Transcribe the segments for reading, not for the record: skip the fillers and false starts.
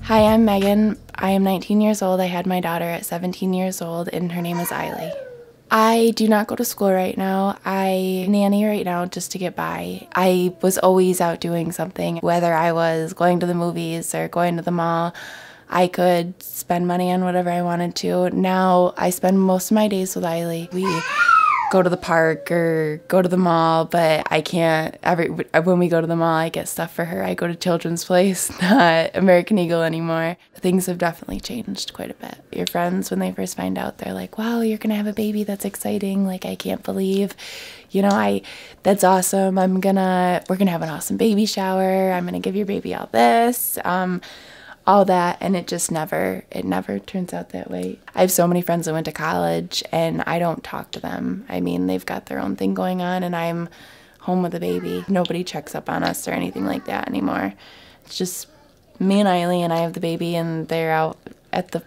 Hi, I'm Megan. I am 19 years old. I had my daughter at 17 years old, and her name is Eiley. I do not go to school right now. I nanny right now just to get by. I was always out doing something, whether I was going to the movies or going to the mall. I could spend money on whatever I wanted to. Now I spend most of my days with Eiley. We go to the park or go to the mall, but I can't. When we go to the mall, I get stuff for her. I go to Children's Place, not American Eagle anymore. Things have definitely changed quite a bit. Your friends, when they first find out, they're like, wow, you're gonna have a baby, that's exciting. Like, I can't believe, that's awesome. We're gonna have an awesome baby shower. I'm gonna give your baby all this. All that, and it never turns out that way. I have so many friends that went to college and I don't talk to them. I mean, they've got their own thing going on and I'm home with a baby. Nobody checks up on us or anything like that anymore. It's just me and Eiley, and I have the baby, and they're out at the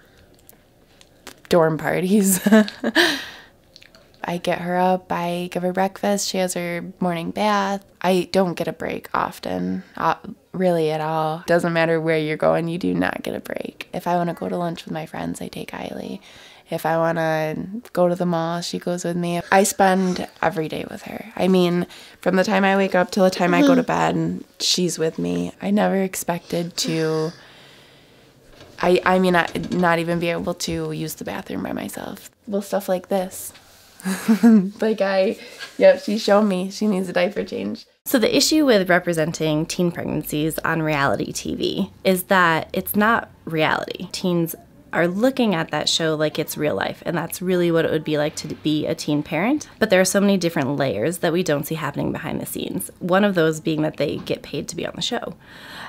dorm parties. I get her up, I give her breakfast, she has her morning bath. I don't get a break often, really at all. Doesn't matter where you're going, you do not get a break. If I want to go to lunch with my friends, I take Eiley. If I want to go to the mall, she goes with me. I spend every day with her. I mean, from the time I wake up till the time I go to bed, she's with me. I never expected to, not even be able to use the bathroom by myself. Well, stuff like this. She showed me she needs a diaper change. So the issue with representing teen pregnancies on reality TV is that it's not reality. Teens are looking at that show like it's real life, and that's really what it would be like to be a teen parent. But there are so many different layers that we don't see happening behind the scenes. One of those being that they get paid to be on the show.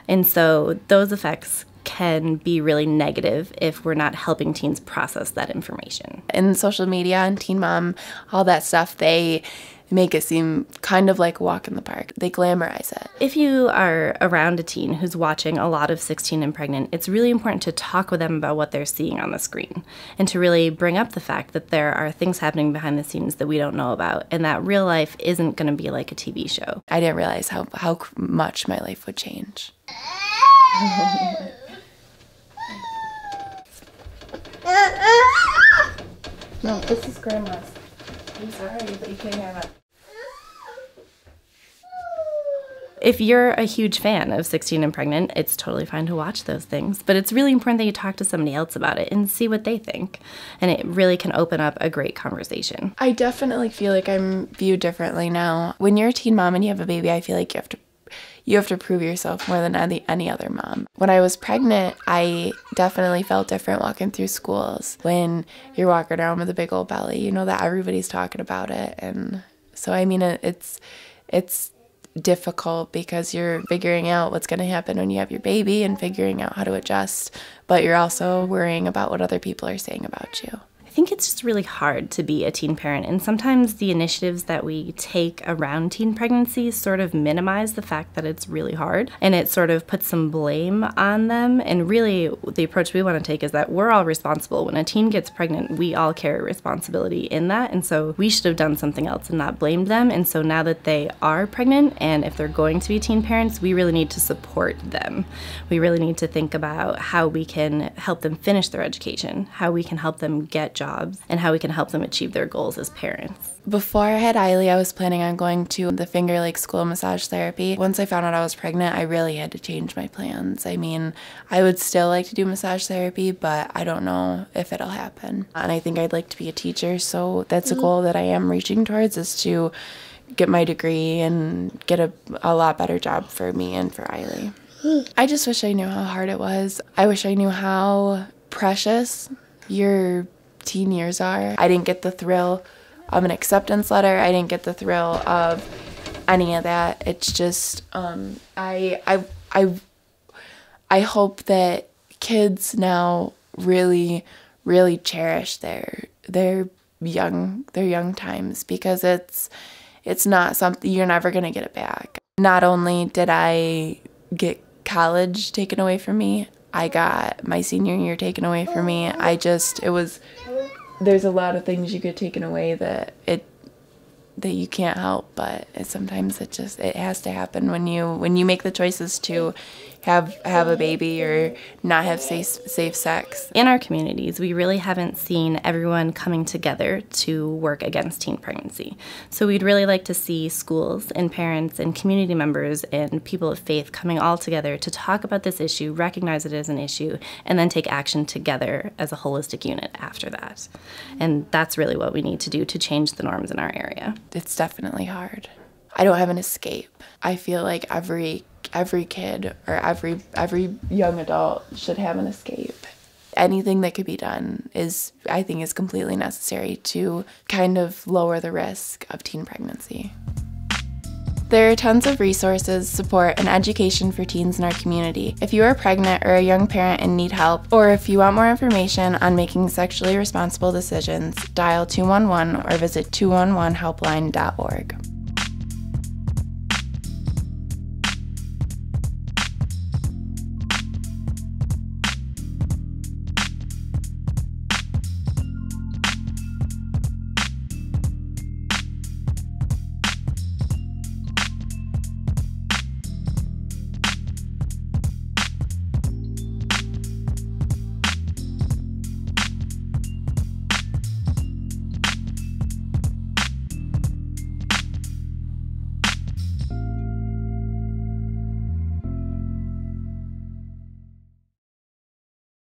And so those effects can be really negative if we're not helping teens process that information. In social media and Teen Mom, all that stuff, they make it seem kind of like a walk in the park. They glamorize it. If you are around a teen who's watching a lot of 16 and Pregnant, it's really important to talk with them about what they're seeing on the screen and to really bring up the fact that there are things happening behind the scenes that we don't know about, and that real life isn't going to be like a TV show. I didn't realize how much my life would change. No, this is Grandma's. I'm sorry, but you can't have it. If you're a huge fan of 16 and Pregnant, it's totally fine to watch those things, but it's really important that you talk to somebody else about it and see what they think, and it really can open up a great conversation. I definitely feel like I'm viewed differently now. When you're a teen mom and you have a baby, I feel like you have to prove yourself more than any other mom. When I was pregnant, I definitely felt different walking through schools. When you're walking around with a big old belly, you know that everybody's talking about it. And so, I mean, it's difficult because you're figuring out what's going to happen when you have your baby and figuring out how to adjust, but you're also worrying about what other people are saying about you. I think it's just really hard to be a teen parent, and sometimes the initiatives that we take around teen pregnancy sort of minimize the fact that it's really hard, and it sort of puts some blame on them. And really the approach we want to take is that we're all responsible. When a teen gets pregnant, we all carry responsibility in that, and so we should have done something else and not blamed them. And so now that they are pregnant, and if they're going to be teen parents, we really need to support them. We really need to think about how we can help them finish their education, how we can help them get jobs, and how we can help them achieve their goals as parents. Before I had Eiley, I was planning on going to the Finger Lakes School of Massage Therapy. Once I found out I was pregnant, I really had to change my plans. I mean, I would still like to do massage therapy, but I don't know if it'll happen. And I think I'd like to be a teacher, so that's a goal that I am reaching towards, is to get my degree and get a lot better job for me and for Eiley. I just wish I knew how hard it was. I wish I knew how precious your teen years are. I didn't get the thrill of an acceptance letter. I didn't get the thrill of any of that. It's just I hope that kids now really cherish their young times, because it's not something you're never going to get it back. Not only did I get college taken away from me, I got my senior year taken away from me. There's a lot of things you get taken away that that you can't help, but sometimes it has to happen when you make the choices to have a baby or not have safe sex. In our communities, we really haven't seen everyone coming together to work against teen pregnancy. So we'd really like to see schools and parents and community members and people of faith coming all together to talk about this issue, recognize it as an issue, and then take action together as a holistic unit after that. And that's really what we need to do to change the norms in our area. It's definitely hard. I don't have an escape. I feel like every kid or every young adult should have an escape. Anything that could be done I think is completely necessary to kind of lower the risk of teen pregnancy. There are tons of resources, support, and education for teens in our community. If you are pregnant or a young parent and need help, or if you want more information on making sexually responsible decisions, dial 211 or visit 211helpline.org.